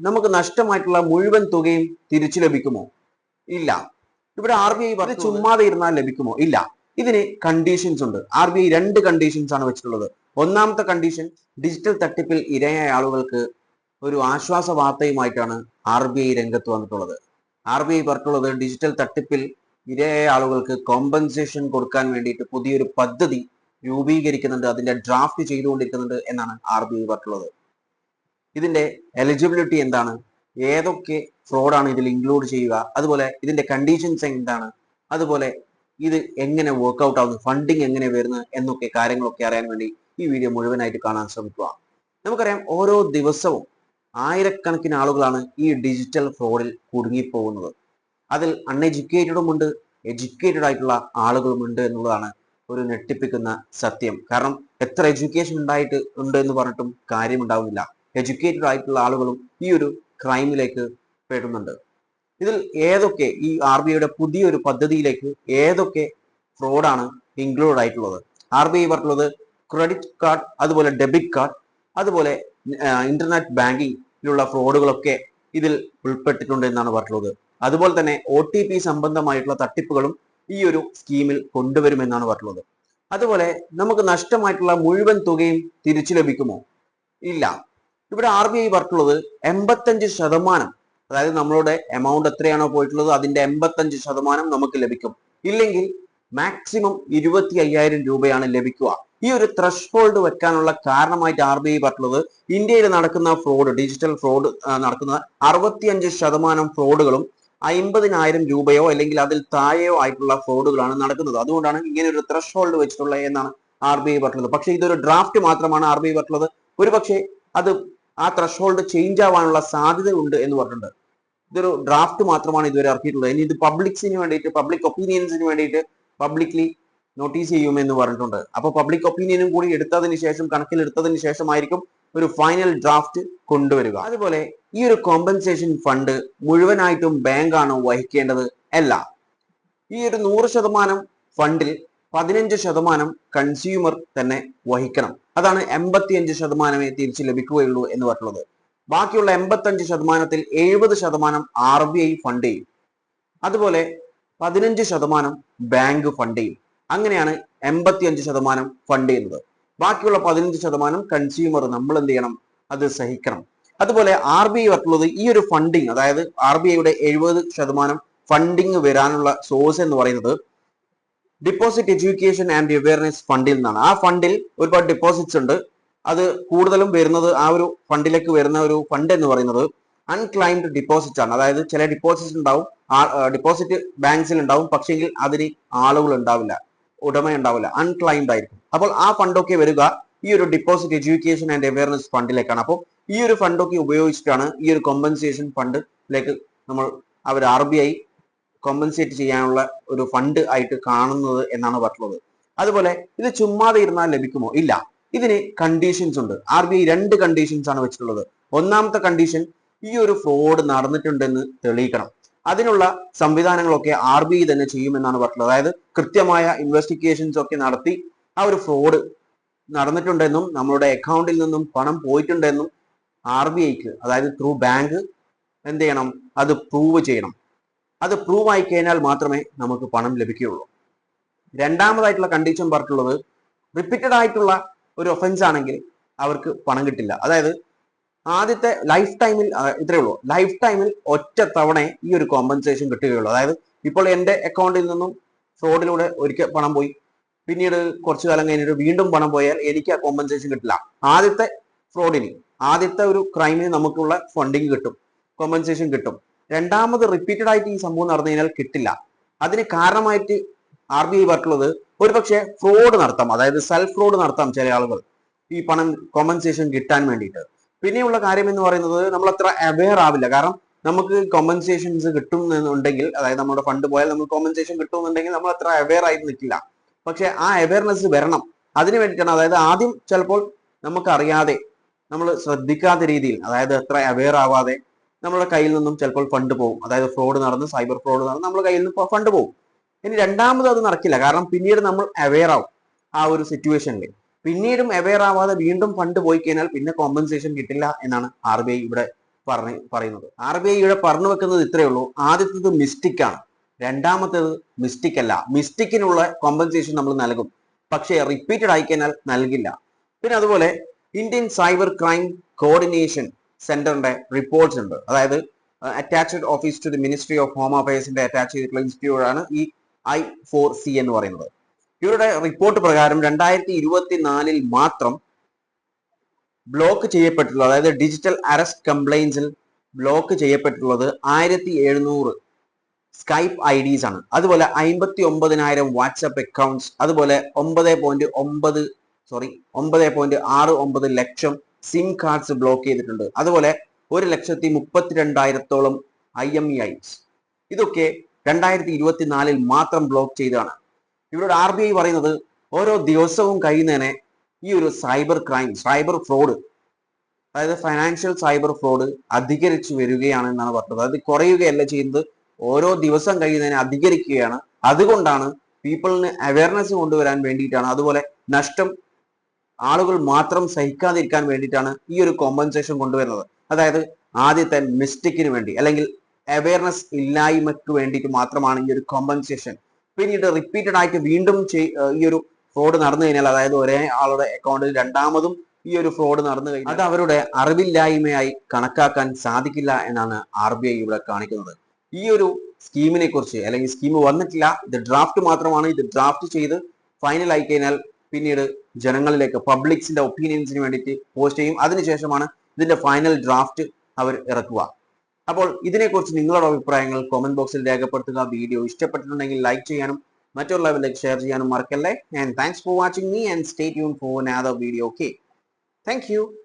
നമുക്ക് നഷ്ടമായിട്ടുള്ള മുഴുവൻ തുകയും തിരിച്ചു ലഭിക്കുമോ? ഇല്ല. ഇവിടെ RBI പറഞ്ഞത് ചുമ്മാതെ ഇരുന്നാൽ ലഭിക്കുമോ? ഇല്ല. ഇതിന് കണ്ടീഷൻസ് ഉണ്ട്. RBI 2 കണ്ടീഷൻസ് ആണ് വെച്ചിട്ടുള്ളത്. ഒന്നാമത്തെ കണ്ടീഷൻ, ഡിജിറ്റൽ തട്ടിപ്പിൽ ഇരയായ ആളുകൾക്ക് ഒരു ആശ്വാസ വാർത്തയുമായിട്ടാണ് RBI രംഗത്ത് വന്നിട്ടുള്ളത്. RBI പറഞ്ഞിട്ടുള്ളത് ഡിജിറ്റൽ തട്ടിപ്പിൽ ഇരയായ ആളുകൾക്ക് കോമ്പൻസേഷൻ കൊടുക്കാൻ വേണ്ടിയിട്ട് പുതിയൊരു പദ്ധതി രൂപീകരിക്കുന്നുണ്ട്, അതിന്റെ ഡ്രാഫ്റ്റ് ചെയ്തുകൊണ്ടിരിക്കുന്നുണ്ട് എന്നാണ് RBI പറഞ്ഞിട്ടുള്ളത്. ഇതിന്റെ എലിജിബിലിറ്റി എന്താണ്, ഏതൊക്കെ ഫ്രോഡാണ് ഇതിൽ ഇൻക്ലൂഡ് ചെയ്യുക, അതുപോലെ ഇതിന്റെ കണ്ടീഷൻസ് എന്താണ്, അതുപോലെ ഇത് എങ്ങനെ വർക്ക്ഔട്ട് ആവുന്നു, ഫണ്ടിങ് എങ്ങനെ വരുന്നത് എന്നൊക്കെ കാര്യങ്ങളൊക്കെ അറിയാൻ വേണ്ടി ഈ വീഡിയോ മുഴുവനായിട്ട് കാണാൻ ശ്രമിക്കുക. നമുക്കറിയാം, ഓരോ ദിവസവും ആയിരക്കണക്കിന് ആളുകളാണ് ഈ ഡിജിറ്റൽ ഫ്രോഡിൽ കുടുങ്ങിപ്പോകുന്നത്. അതിൽ അൺഎഡ്യൂക്കേറ്റഡും ഉണ്ട്, എഡ്യൂക്കേറ്റഡ് ആയിട്ടുള്ള ആളുകളുമുണ്ട് എന്നുള്ളതാണ് ഒരു ഞെട്ടിപ്പിക്കുന്ന സത്യം. കാരണം എത്ര എഡ്യൂക്കേഷൻ ഉണ്ട് എന്ന് പറഞ്ഞിട്ടും കാര്യമുണ്ടാവുന്നില്ല. എഡ്യൂക്കേറ്റഡ് ആയിട്ടുള്ള ആളുകളും ഈ ഒരു ക്രൈമിലേക്ക് പെടുന്നുണ്ട്. ഇതിൽ ഏതൊക്കെ ഈ RBIയുടെ പുതിയൊരു പദ്ധതിയിലേക്ക് ഏതൊക്കെ ഫ്രോഡാണ് ഇൻക്ലൂഡ് ആയിട്ടുള്ളത്? RBI പറഞ്ഞിട്ടുള്ളത് ക്രെഡിറ്റ് കാർഡ്, അതുപോലെ ഡെബിറ്റ് കാർഡ്, അതുപോലെ ഇന്റർനെറ്റ് ബാങ്കിങ്ങിലുള്ള ഫ്രോഡുകളൊക്കെ ഇതിൽ ഉൾപ്പെട്ടിട്ടുണ്ട് എന്നാണ് പറഞ്ഞിട്ടുള്ളത്. അതുപോലെ തന്നെ OTP സംബന്ധമായിട്ടുള്ള തട്ടിപ്പുകളും ഈ ഒരു സ്കീമിൽ കൊണ്ടുവരുമെന്നാണ് പറഞ്ഞിട്ടുള്ളത്. അതുപോലെ നമുക്ക് നഷ്ടമായിട്ടുള്ള മുഴുവൻ തുകയും തിരിച്ചു ലഭിക്കുമോ? ഇല്ല. ഇവിടെ RBI പറഞ്ഞിട്ടുള്ളത് 85%, അതായത് നമ്മളുടെ എമൗണ്ട് എത്രയാണോ പോയിട്ടുള്ളത് അതിന്റെ 85% നമുക്ക് ലഭിക്കും. ഇല്ലെങ്കിൽ മാക്സിമം 25,000 രൂപയാണ് ലഭിക്കുക. ഈ ഒരു ത്രഷ് വെക്കാനുള്ള കാരണമായിട്ട് RBI പറഞ്ഞിട്ടുള്ളത് ഇന്ത്യയിൽ നടക്കുന്ന ഫ്രോഡ്, ഡിജിറ്റൽ ഫ്രോഡ് നടക്കുന്ന 65% ഫ്രോഡുകളും 50,000 രൂപയോ അല്ലെങ്കിൽ അതിൽ താഴെയോ ആയിട്ടുള്ള ഫ്രോഡുകളാണ് നടക്കുന്നത്. അതുകൊണ്ടാണ് ഇങ്ങനെ ഒരു ത്രഷ് വെച്ചിട്ടുള്ളത് എന്നാണ് RBI പറഞ്ഞിട്ടുള്ളത്. പക്ഷേ ഇതൊരു ഡ്രാഫ്റ്റ് മാത്രമാണ് RBI പറഞ്ഞിട്ടുള്ളത്. ഒരുപക്ഷെ അത് ആ ത്രഷ് ചേഞ്ച് ആവാനുള്ള സാധ്യത ഉണ്ട് എന്ന് പറഞ്ഞിട്ടുണ്ട്. ഇതൊരു ഡ്രാഫ്റ്റ് മാത്രമാണ് ഇതുവരെ ഇറക്കിയിട്ടുള്ളത്. ഇനി ഇത് പബ്ലിക്സിന് വേണ്ടിയിട്ട്, പബ്ലിക് ഒപ്പീനിയൻസിന് വേണ്ടിയിട്ട് പബ്ലിക്ലി നോട്ടീസ് ചെയ്യുമെന്ന് പറഞ്ഞിട്ടുണ്ട്. അപ്പോൾ പബ്ലിക് ഒപ്പീനിയനും കൂടി എടുത്തതിന് ശേഷം, കണക്കിലെടുത്തതിന് ശേഷമായിരിക്കും ഒരു ഫൈനൽ ഡ്രാഫ്റ്റ് കൊണ്ടുവരിക. അതുപോലെ ഈ ഒരു കോമ്പൻസേഷൻ ഫണ്ട് മുഴുവനായിട്ടും ബാങ്കാണോ വഹിക്കേണ്ടത്? അല്ല. ഈ ഒരു 100% ഫണ്ടിൽ 15% കൺസ്യൂമർ തന്നെ വഹിക്കണം. അതാണ് 85% തിരിച്ചു ലഭിക്കുകയുള്ളൂ എന്ന് പറഞ്ഞിട്ടുള്ളത്. ബാക്കിയുള്ള 85%-ൽ 70% RBI ഫണ്ട് ചെയ്യും. അതുപോലെ 15% ബാങ്ക് ഫണ്ട് ചെയ്യും. അങ്ങനെയാണ് 85% ഫണ്ട് ചെയ്യുന്നത്. ബാക്കിയുള്ള 15% കൺസ്യൂമർ നമ്മൾ എന്ത് ചെയ്യണം? അത് സഹിക്കണം. അതുപോലെ RBI പറഞ്ഞിട്ടുള്ളത് ഈ ഒരു ഫണ്ടിങ്, അതായത് RBIയുടെ 70% ഫണ്ടിങ് വരാനുള്ള സോഴ്സ് എന്ന് പറയുന്നത് ഡിപ്പോസിറ്റ് എഡ്യൂക്കേഷൻ ആൻഡ് അവയർനെസ് ഫണ്ടിൽ നിന്നാണ്. ആ ഫണ്ടിൽ ഒരുപാട് ഡിപ്പോസിറ്റ്സ് ഉണ്ട്. അത് കൂടുതലും വരുന്നത്, ആ ഒരു ഫണ്ടിലേക്ക് വരുന്ന ഒരു ഫണ്ട് എന്ന് പറയുന്നത് അൺക്ലൈംഡ് ഡിപ്പോസിറ്റ്സ് ആണ്. അതായത് ചില ഡിപ്പോസിറ്റ്സ് ഉണ്ടാവും, ഡിപ്പോസിറ്റ് ബാങ്ക്സിൽ ഉണ്ടാവും, പക്ഷെങ്കിൽ അതിന് ആളുകൾ ഉണ്ടാവില്ല, ഉടമ ഉണ്ടാവില്ല, അൺക്ലൈംഡ് ആയിരിക്കും. അപ്പോൾ ആ ഫണ്ടൊക്കെ വരിക ഈ ഒരു ഡിപ്പോസിറ്റ് എഡ്യൂക്കേഷൻ ആൻഡ് അവയർനെസ് ഫണ്ടിലേക്കാണ്. അപ്പോൾ ഈ ഒരു ഫണ്ടൊക്കെ ഉപയോഗിച്ചിട്ടാണ് ഈ ഒരു കോമ്പൻസേഷൻ ഫണ്ടിലേക്ക് അവർ RBI കോമ്പൻസേറ്റ് ചെയ്യാനുള്ള ഒരു ഫണ്ട് ആയിട്ട് കാണുന്നത് എന്നാണ് പറഞ്ഞിട്ടുള്ളത്. അതുപോലെ ഇത് ചുമ്മാതെ ഇരുന്നാൽ ലഭിക്കുമോ? ഇല്ല. ഇതിന് കണ്ടീഷൻസ് ഉണ്ട്. RBI 2 കണ്ടീഷൻസ് ആണ് വെച്ചിട്ടുള്ളത്. ഒന്നാമത്തെ കണ്ടീഷൻ, ഈ ഒരു ഫ്രോഡ് നടന്നിട്ടുണ്ടെന്ന് തെളിയിക്കണം. അതിനുള്ള സംവിധാനങ്ങളൊക്കെ RBI തന്നെ ചെയ്യുമെന്നാണ് പറഞ്ഞിട്ടുള്ളത്. അതായത് കൃത്യമായ ഇൻവെസ്റ്റിഗേഷൻസ് ഒക്കെ നടത്തി ആ ഒരു ഫ്രോഡ് നടന്നിട്ടുണ്ടെന്നും നമ്മളുടെ അക്കൗണ്ടിൽ നിന്നും പണം പോയിട്ടുണ്ടെന്നും RBIക്ക്, അതായത് ത്രൂ ബാങ്ക് എന്ത് ചെയ്യണം? അത് പ്രൂവ് ചെയ്യണം. അത് പ്രൂവ് ആയി കഴിഞ്ഞാൽ മാത്രമേ നമുക്ക് പണം ലഭിക്കുകയുള്ളൂ. രണ്ടാമതായിട്ടുള്ള കണ്ടീഷൻ പറഞ്ഞിട്ടുള്ളത്, റിപ്പീറ്റഡ് ആയിട്ടുള്ള ഒരു ഒഫൻസ് ആണെങ്കിൽ അവർക്ക് പണം കിട്ടില്ല. അതായത് ആദ്യത്തെ ലൈഫ് ടൈമിൽ, ഇത്രയേ ഉള്ളൂ, ലൈഫ് ടൈമിൽ ഒറ്റ തവണ ഈ ഒരു കോമ്പൻസേഷൻ കിട്ടുകയുള്ളൂ. അതായത് ഇപ്പോൾ എൻ്റെ അക്കൗണ്ടിൽ നിന്നും ഫ്രോഡിലൂടെ ഒരിക്കൽ പണം പോയി, പിന്നീട് കുറച്ചു കാലം കഴിഞ്ഞിട്ട് വീണ്ടും പണം പോയാൽ എനിക്ക് ആ കോമ്പൻസേഷൻ കിട്ടില്ല. ആദ്യത്തെ ഫ്രോഡിന്, ആദ്യത്തെ ഒരു ക്രൈമിന് നമുക്കുള്ള ഫണ്ടിങ് കിട്ടും, കോമ്പൻസേഷൻ കിട്ടും. രണ്ടാമത് റിപ്പീറ്റഡ് ആയിട്ട് ഈ സംഭവം നടന്നു കഴിഞ്ഞാൽ കിട്ടില്ല. അതിന് കാരണമായിട്ട് RBI പറഞ്ഞിട്ടുള്ളത് ഒരുപക്ഷെ ഫ്രോഡ് നടത്താം, അതായത് സെൽഫ് ഫ്രോഡ് നടത്താം ചില ആളുകൾ ഈ പണം കോമ്പൻസേഷൻ കിട്ടാൻ വേണ്ടിയിട്ട്. പിന്നെയുള്ള കാര്യം എന്ന് പറയുന്നത്, നമ്മൾ അത്ര അവെയർ ആവില്ല. കാരണം നമുക്ക് കോമ്പൻസേഷൻസ് കിട്ടുന്നുണ്ടെങ്കിൽ, അതായത് നമ്മുടെ ഫണ്ട് പോയാൽ നമുക്ക് കോമ്പൻസേഷൻ കിട്ടുന്നുണ്ടെങ്കിൽ നമ്മൾ അത്ര അവെയർ ആയിട്ട് നിൽക്കില്ല. പക്ഷെ ആ അവെയർനെസ് വരണം. അതിന് വേണ്ടിയിട്ടാണ്, അതായത് ആദ്യം ചിലപ്പോൾ നമുക്കറിയാതെ, നമ്മൾ ശ്രദ്ധിക്കാത്ത രീതിയിൽ, അതായത് അത്ര അവെയർ ആവാതെ നമ്മുടെ കയ്യിൽ നിന്നും ചിലപ്പോൾ ഫണ്ട് പോകും. അതായത് ഫ്രോഡ് നടന്ന്, സൈബർ ഫ്രോഡ് നടന്ന് നമ്മുടെ കയ്യിൽ നിന്ന് ഫണ്ട് പോകും. ഇനി രണ്ടാമത് അത് നടക്കില്ല, കാരണം പിന്നീട് നമ്മൾ അവെയർ ആവും ആ ഒരു സിറ്റുവേഷനിൽ. പിന്നീടും അവെയർ ആവാതെ വീണ്ടും ഫണ്ട് പോയി കഴിഞ്ഞാൽ പിന്നെ കോമ്പൻസേഷൻ കിട്ടില്ല എന്നാണ് RBI ഇവിടെ പറയുന്നത്. RBI ഇവിടെ പറഞ്ഞു വെക്കുന്നത് ഇത്രയേ ഉള്ളൂ. ആദ്യത്തേത് മിസ്റ്റേക്ക് ആണ്, രണ്ടാമത്തേത് മിസ്റ്റേക്ക് അല്ല. മിസ്റ്റേക്കിനുള്ള കോമ്പൻസേഷൻ നമ്മൾ നൽകും, പക്ഷേ റിപ്പീറ്റഡ് ആയി കഴിഞ്ഞാൽ നൽകില്ല. പിന്നെ അതുപോലെ ഇന്ത്യൻ സൈബർ ക്രൈം കോർഡിനേഷൻ സെന്ററിന്റെ റിപ്പോർട്ട്സ് ഉണ്ട്. അതായത് attached office to the ministry of home അഫയേഴ്സിന്റെ അറ്റാച്ച് ചെയ്തിട്ടുള്ള ഇൻസ്റ്റിറ്റ്യൂട്ട് ആണ് ഈ I4C എന്ന് പറയുന്നത്. ഇവരുടെ റിപ്പോർട്ട് പ്രകാരം 2024 മാത്രം ബ്ലോക്ക് ചെയ്യപ്പെട്ടിട്ടുള്ളത്, അതായത് ഡിജിറ്റൽ അറസ്റ്റ് കംപ്ലൈൻസിൽ ബ്ലോക്ക് ചെയ്യപ്പെട്ടിട്ടുള്ളത് 1700 സ്കൈപ്പ് IDs ആണ്. അതുപോലെ 59,000 വാട്സ്ആപ്പ് അക്കൗണ്ട്സ്, അതുപോലെ 9.69 ലക്ഷം സിം കാർഡ്സ് ബ്ലോക്ക് ചെയ്തിട്ടുണ്ട്. അതുപോലെ 1,32,000 IMEIs. ഇതൊക്കെ 2024 മാത്രം ബ്ലോക്ക് ചെയ്തതാണ്. ഇവിടെ RBI പറയുന്നത് ഓരോ ദിവസവും കഴിയുന്നതിനെ ഈ ഒരു സൈബർ ക്രൈം, സൈബർ ഫ്രോഡ്, അതായത് ഫൈനാൻഷ്യൽ സൈബർ ഫ്രോഡ് അധികരിച്ചു വരികയാണ് എന്നാണ് പറഞ്ഞത്. അത് കുറയുകയല്ല ചെയ്യുന്നത്, ഓരോ ദിവസം കഴിയുന്നതിനെ അധികരിക്കുകയാണ്. അതുകൊണ്ടാണ് പീപ്പിളിന് അവയർനെസ് കൊണ്ടുവരാൻ വേണ്ടിയിട്ടാണ്, അതുപോലെ നഷ്ടം ആളുകൾ മാത്രം സഹിക്കാതിരിക്കാൻ വേണ്ടിയിട്ടാണ് ഈ ഒരു കോമ്പൻസേഷൻ കൊണ്ടുവരുന്നത്. അതായത് ആദ്യത്തെ മിസ്റ്റേക്കിന് വേണ്ടി അല്ലെങ്കിൽ അവയർനെസ് ഇല്ലായ്മയ്ക്ക് വേണ്ടിയിട്ട് മാത്രമാണ് ഈ ഒരു കോമ്പൻസേഷൻ. പിന്നീട് റിപ്പീറ്റഡ് ആയിട്ട് വീണ്ടും ഈ ഒരു ഫ്രോഡ് നടന്നു കഴിഞ്ഞാൽ, അതായത് ഒരേ ആളുടെ അക്കൗണ്ടിൽ രണ്ടാമതും ഈ ഒരു ഫ്രോഡ് നടന്നു കഴിഞ്ഞാൽ അത് അവരുടെ അറിവില്ലായ്മയായി കണക്കാക്കാൻ സാധിക്കില്ല എന്നാണ് RBI ഇവിടെ കാണിക്കുന്നത്. ഈ ഒരു സ്കീമിനെ കുറിച്ച്, അല്ലെങ്കിൽ സ്കീം വന്നിട്ടില്ല, ഇത് ഡ്രാഫ്റ്റ് മാത്രമാണ്. ഇത് ഡ്രാഫ്റ്റ് ചെയ്ത് ഫൈനൽ ആയി കഴിഞ്ഞാൽ പിന്നീട് ജനങ്ങളിലേക്ക്, പബ്ലിക്സിന്റെ ഒപ്പീനിയൻസിന് വേണ്ടിയിട്ട് പോസ്റ്റ് ചെയ്യും. അതിനുശേഷമാണ് ഇതിന്റെ ഫൈനൽ ഡ്രാഫ്റ്റ് അവർ ഇറക്കുക. അപ്പോൾ ഇതിനെക്കുറിച്ച് നിങ്ങളുടെ അഭിപ്രായങ്ങൾ കമന്റ് ബോക്സിൽ രേഖപ്പെടുത്തുക. വീഡിയോ ഇഷ്ടപ്പെട്ടിട്ടുണ്ടെങ്കിൽ ലൈക്ക് ചെയ്യാനും മറ്റുള്ളവരിലേക്ക് ഷെയർ ചെയ്യാനും മറക്കല്ലേ. And thanks for watching me and stay tune four another video. Okay, thank you.